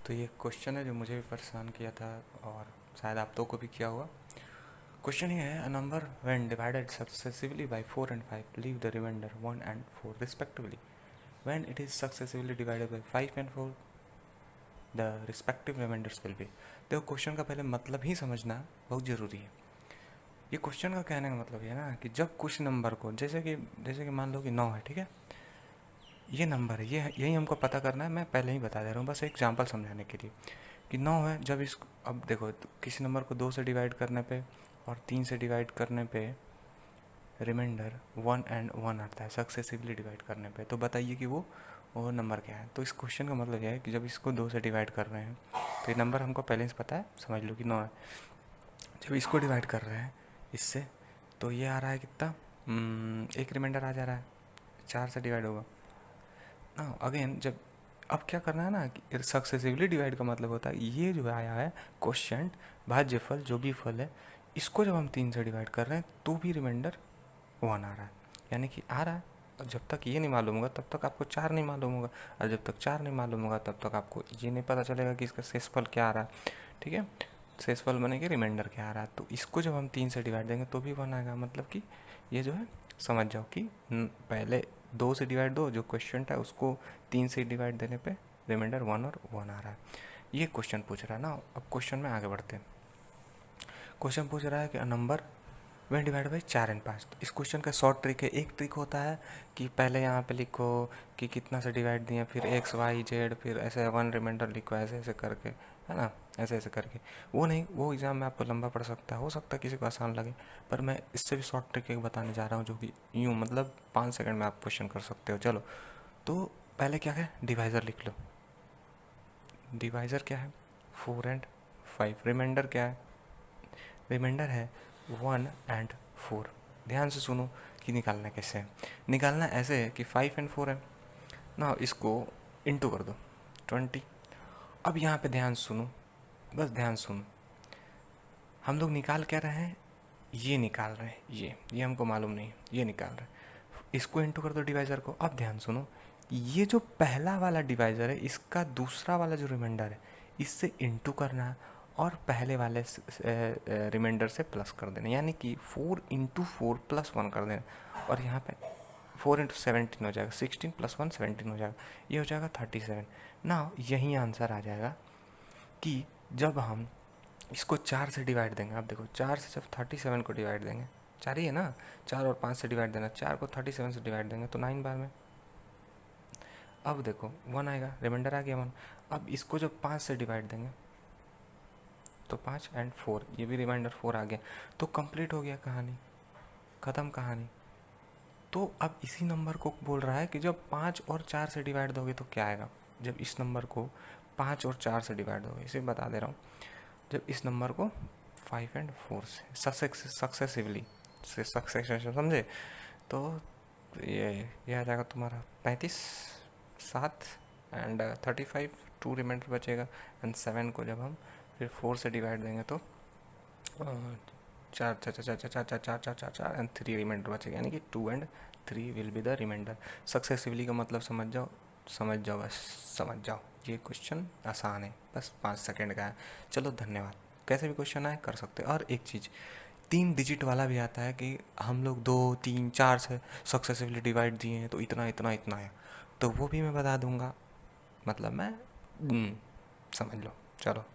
तो ये क्वेश्चन है जो मुझे भी परेशान किया था और शायद आप तो को भी किया होगा। क्वेश्चन ये है, a number when divided successively by 4 and 5 leave the remainder 1 and 4 respectively. When it is successively divided by 5 and 4 the respective remainders will be. देखो, क्वेश्चन का पहले मतलब ही समझना बहुत ज़रूरी है। ये क्वेश्चन का कहने का मतलब ये है ना कि जब कुछ नंबर को जैसे कि मान लो कि 9 है, ठीक है, ये नंबर है, ये यही हमको पता करना है। मैं पहले ही बता दे रहा हूँ बस एग्जांपल समझाने के लिए कि 9 है। जब इस अब देखो, तो किसी नंबर को 2 से डिवाइड करने पे और 3 से डिवाइड करने पे रिमाइंडर 1 and 1 आता है, सक्सेसिवली डिवाइड करने पे। तो बताइए कि वो नंबर क्या है। तो इस क्वेश्चन का मतलब यह है कि जब इसको 2 से डिवाइड कर रहे हैं तो ये नंबर हमको पहले से पता है, समझ लो कि 9 है। जब इसको डिवाइड कर रहे हैं इससे तो ये आ रहा है कितना, एक रिमाइंडर आ जा रहा है, 4 से डिवाइड होगा ना। अगेन जब अब क्या करना है ना कि सक्सेसिवली डिवाइड का मतलब होता है ये जो आया है क्वेश्चन भाज्यफल जो भी फल है, इसको जब हम 3 से डिवाइड कर रहे हैं तो भी रिमाइंडर 1 आ रहा है, यानी कि आ रहा है। और जब तक ये नहीं मालूम होगा तब तक आपको 4 नहीं मालूम होगा, और जब तक 4 नहीं मालूम होगा तब तक आपको ये नहीं पता चलेगा कि इसका शेषफल क्या आ रहा है। ठीक है, शेषफल बने कि रिमाइंडर क्या आ रहा है। तो इसको जब हम 3 से डिवाइड देंगे तो भी 1 आएगा, मतलब कि ये जो है समझ जाओ कि पहले 2 से डिवाइड दो, जो क्वेश्चन था उसको 3 से डिवाइड देने पे रिमाइंडर 1 और 1 आ रहा है। ये क्वेश्चन पूछ रहा है ना। अब क्वेश्चन में आगे बढ़ते हैं। क्वेश्चन पूछ रहा है कि number when divide by 4 and 5। तो इस क्वेश्चन का शॉर्ट ट्रिक है। एक ट्रिक होता है कि पहले यहाँ पे लिखो कि कितना से डिवाइड दिए, फिर एक्स वाई जेड, फिर ऐसे 1 रिमाइंडर लिखो, ऐसे ऐसे करके, है ना, ऐसे ऐसे करके। वो नहीं, वो एग्ज़ाम में आपको लंबा पड़ सकता है, हो सकता है किसी को आसान लगे, पर मैं इससे भी शॉर्ट ट्रिक एक बताने जा रहा हूँ जो कि यूँ मतलब 5 सेकंड में आप क्वेश्चन कर सकते हो। चलो, तो पहले क्या है, डिवाइज़र लिख लो। डिवाइज़र क्या है, 4 and 5। रिमाइंडर क्या है, रिमाइंडर है 1 and 4। ध्यान से सुनो कि निकालना कैसे है। निकालना ऐसे है कि 5 and 4 है ना, इसको इंटू कर दो 20। अब यहाँ पे ध्यान सुनो, बस ध्यान सुनो, हम लोग निकाल क्या रहे हैं, ये निकाल रहे हैं, ये हमको मालूम नहीं, ये निकाल रहे हैं। इसको इंटू कर दो डिवाइज़र को। अब ध्यान सुनो, ये जो पहला वाला डिवाइज़र है इसका दूसरा वाला जो रिमाइंडर है इससे इंटू करना है और पहले वाले रिमाइंडर से प्लस कर देना, यानी कि 4 into 4 + 1 कर देना। और यहाँ पे 4 into 17 हो जाएगा, 16 + 1 17 हो जाएगा, ये हो जाएगा 37 ना। यही आंसर आ जाएगा कि जब हम इसको 4 से डिवाइड देंगे। आप देखो, 4 से जब 37 को डिवाइड देंगे, 4 ही है ना, 4 और 5 से डिवाइड देना, 4 को 37 से डिवाइड देंगे तो 9 बार में। अब देखो 1 आएगा, रिमाइंडर आ गया 1। अब इसको जब 5 से डिवाइड देंगे तो 5 and 4, ये भी रिमाइंडर 4 आ गया। तो कंप्लीट हो गया कहानी, ख़त्म कहानी। तो अब इसी नंबर को बोल रहा है कि जब 5 और 4 से डिवाइड दोगे तो क्या आएगा। जब इस नंबर को 5 और 4 से डिवाइड दोगे, इसे बता दे रहा हूँ, जब इस नंबर को 5 and 4 से सक्सेसिवली से सक्सेशन समझे, तो ये आ जाएगा तुम्हारा 35, 7 and 35, 2 रिमाइंडर बचेगा। एंड 7 को जब हम फिर 4 से डिवाइड देंगे तो 4 4 4 4 4 4 4 4 4 4 एंड 3 रिमाइंडर बचेगा, यानी कि 2 and 3 will be the remainder. Successively का मतलब समझ जाओ, समझ जाओ, बस समझ जाओ। ये क्वेश्चन आसान है, बस 5 सेकंड का है। चलो धन्यवाद। कैसे भी क्वेश्चन आए कर सकते हैं। और एक चीज़, 3 डिजिट वाला भी आता है कि हम लोग 2 3 4 से सक्सेसिवली डिवाइड दिए हैं तो इतना इतना इतना आया, तो वो भी मैं बता दूंगा। मतलब मैं समझ लो। चलो।